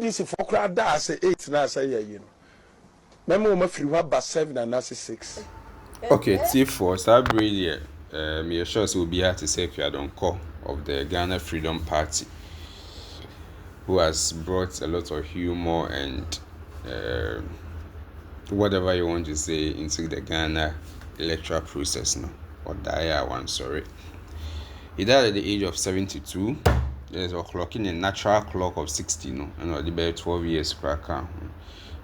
NDC for crowd that say 8 now say you know. Remember my free what about 7 and now 6. Okay, T4 Sabri me sure will be here to say Akua Donkor of the Ghana Freedom Party, who has brought a lot of humor and whatever you want to say into the Ghana electoral process now. Or Daya one, sorry. He died at the age of 72. There's a clocking a natural clock of 60, no, and about 12 years cracker.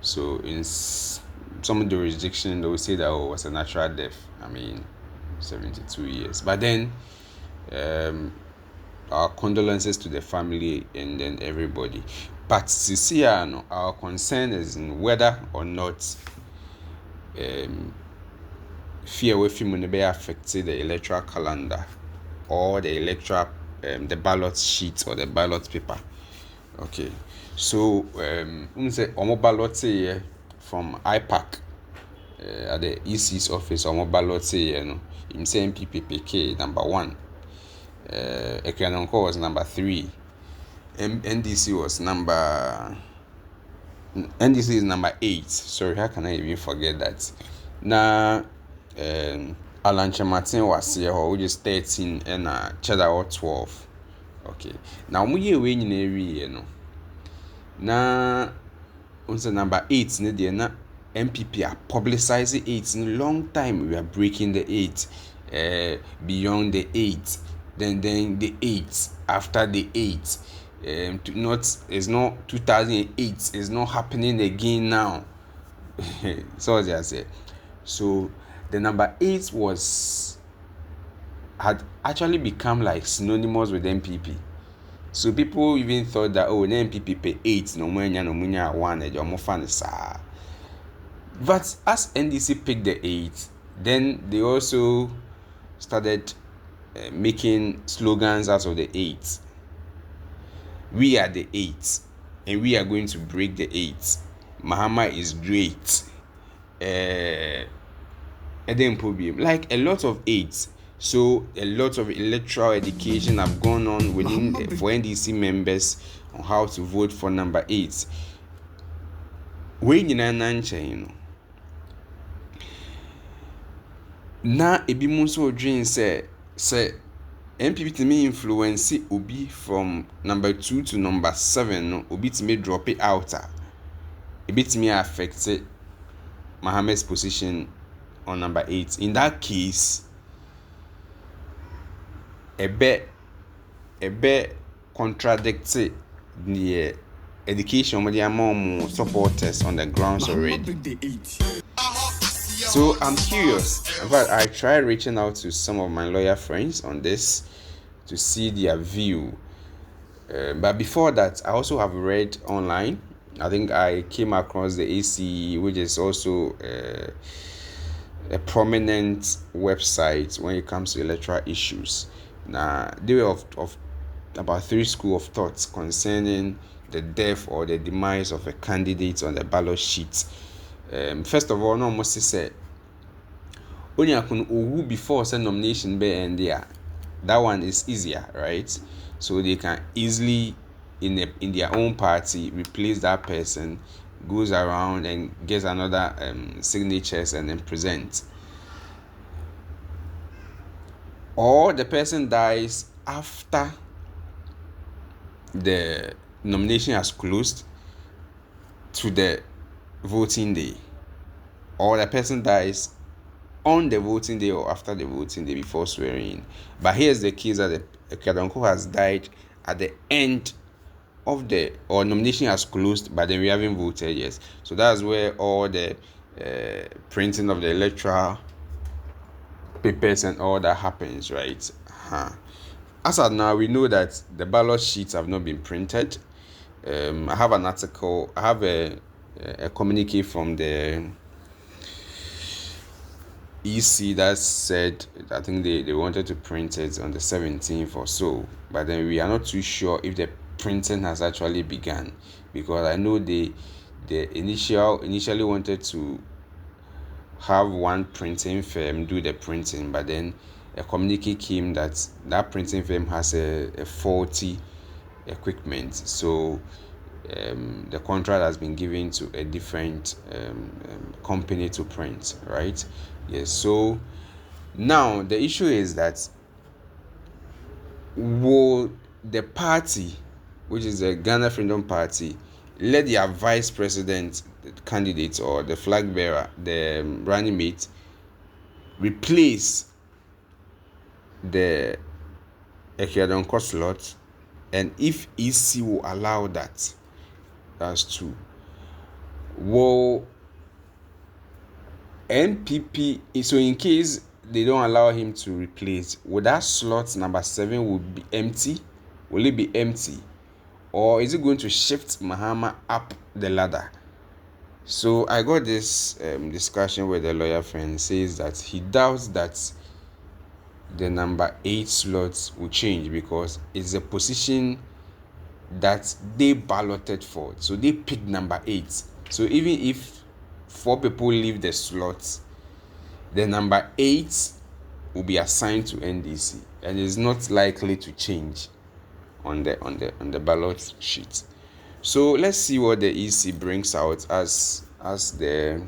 So in some jurisdiction they will say that it was a natural death. I mean 72 years. But then our condolences to the family and then everybody. But Cecilia, our concern is in whether or not fear with him may affect the electoral calendar or the electoral the ballot sheet or the ballot paper. Okay, so say ballot from IPAC at the EC's office ballot him say MPPK number 1, Akua Donkor was number 3, NDC is number 8. Sorry, how can I even forget that? Now Alan Martin was here, which is 13, and Cheddar or 12. Okay. Now we are winning every Now on the number 8, na MPP are publicizing 8 in a long time. We are breaking the 8, beyond the 8, then the 8, after the 8. It's not 2008. It's not happening again now. So as I said, so the number 8 had actually become like synonymous with MPP. So people even thought that the MPP pay 8, no munya 1, But as NDC picked the 8, then they also started making slogans out of the 8. We are the 8, and we are going to break the 8. Mahama is great. Like a lot of 8s. So a lot of electoral education have gone on within for NDC members on how to vote for number 8. When you know, na ebi mo so dream say MPP to me influence obi from number 2 to number 7, no, obi to me drop it out. Obi to me affect Mohammed's position on number 8. In that case, a bit contradicted the education with the more supporters on the grounds already. So I'm curious, but I tried reaching out to some of my lawyer friends on this to see their view. But before that, I also have read online. I think I came across the AC, which is also a prominent website when it comes to electoral issues. Now, they were of about 3 schools of thoughts concerning the death or the demise of a candidate on the ballot sheet. First of all, no must say only I can before send nomination be and there. That one is easier, right? So they can easily in their own party replace that person, goes around and gets another signatures and then present. Or the person dies after the nomination has closed to the voting day, or the person dies on the voting day or after the voting day before swearing in. But here's the case that Akua Donkor has died at the end of or nomination has closed, but then we haven't voted yet. So that's where all the printing of the electoral papers and all that happens, right? As of now, we know that the ballot sheets have not been printed. I have an article, I have a communique from the EC that said, I think they wanted to print it on the 17th or so, but then we are not too sure if the printing has actually begun, because I know they initially wanted to have one printing firm do the printing, but then a communique came that printing firm has a faulty equipment, so the contract has been given to a different company to print, right? Yes. So now the issue is that will the party, which is the Ghana Freedom Party, let their vice president candidate or the flag bearer, the running mate, replace the Akua Donkor slot? And if EC will allow that, that's true. Will NPP, so in case they don't allow him to replace, will that slot number 7 will be empty? Will it be empty? Or is it going to shift Mahama up the ladder? So I got this discussion with a lawyer friend. Says that he doubts that the number 8 slots will change because it's a position that they balloted for. So they picked number 8. So even if 4 people leave the slots, the number 8 will be assigned to NDC and is not likely to change on the ballot sheet. So let's see what the EC brings out as the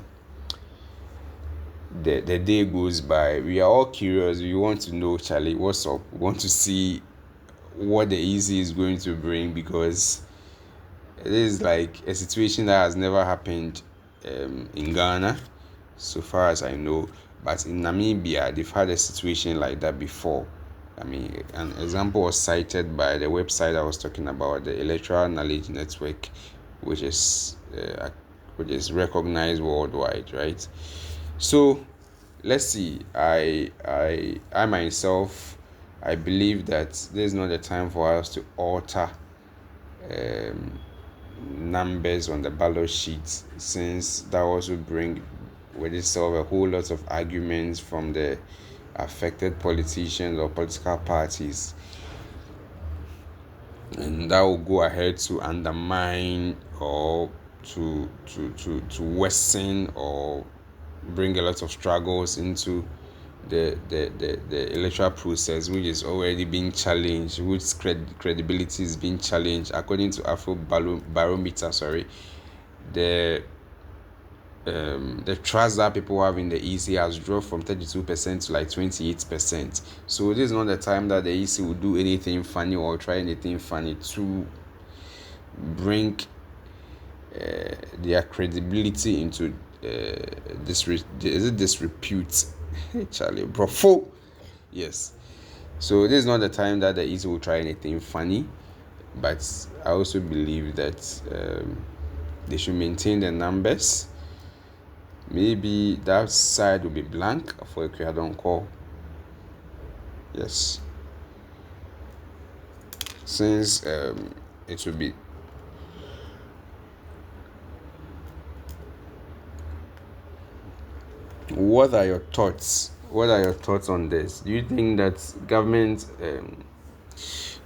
day goes by. We are all curious. We want to know, Charlie, what's up? We want to see what the EC is going to bring, because it is like a situation that has never happened in Ghana, so far as I know. But in Namibia, they've had a situation like that before. I mean, an example was cited by the website I was talking about, the Electoral Knowledge Network, which is recognized worldwide, right? So let's see. I myself, I believe that there's not a time for us to alter numbers on the ballot sheet, since that also bring with itself a whole lot of arguments from the affected politicians or political parties, and that will go ahead to undermine or to worsen or bring a lot of struggles into the electoral process, which is already being challenged, which credibility is being challenged. According to Afro Barometer, the trust that people have in the EC has dropped from 32% to like 28%. So this is not the time that the EC will do anything funny or try anything funny to bring their credibility into disrepute. Charlie, brofo. Yes. So this is not the time that the EC will try anything funny, but I also believe that they should maintain the numbers. Maybe that side will be blank for Akua Donkor. Yes. Since it will be What are your thoughts? What are your thoughts on this? Do you think that government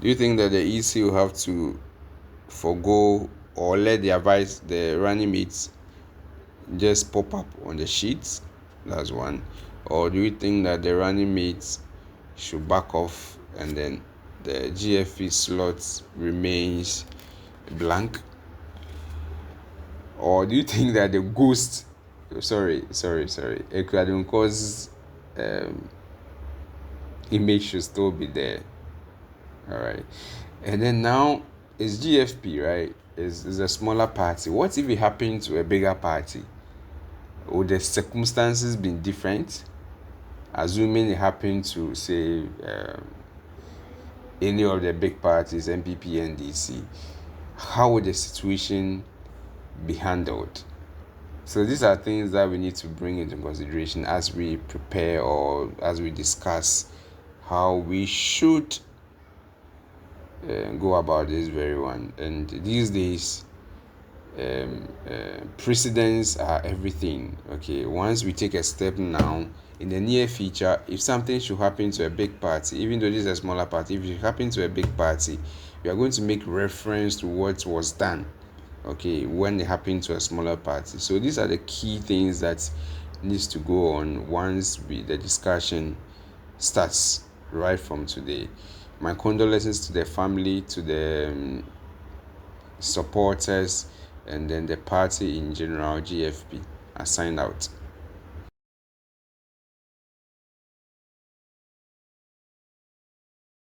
do you think that the EC will have to forgo or let the running mates just pop up on the sheets? That's one. Or do you think that the running mates should back off and then the GFE slot remains blank? Or do you think that the ghost Akua Donkor's image should still be there? All right. And then now it's GFP, right? Is a smaller party. What if it happened to a bigger party? Would the circumstances be different? Assuming it happened to, say, any of the big parties, MPP, NDC, how would the situation be handled? So these are things that we need to bring into consideration as we prepare or as we discuss how we should go about this very one. And these days, precedents are everything. Okay, once we take a step now, in the near future, if something should happen to a big party, even though this is a smaller party, if it happen to a big party, we are going to make reference to what was done, okay, when it happened to a smaller party. So these are the key things that needs to go on once the discussion starts right from today. My condolences to the family, to the supporters, and then the party in general, GFP, are signed out.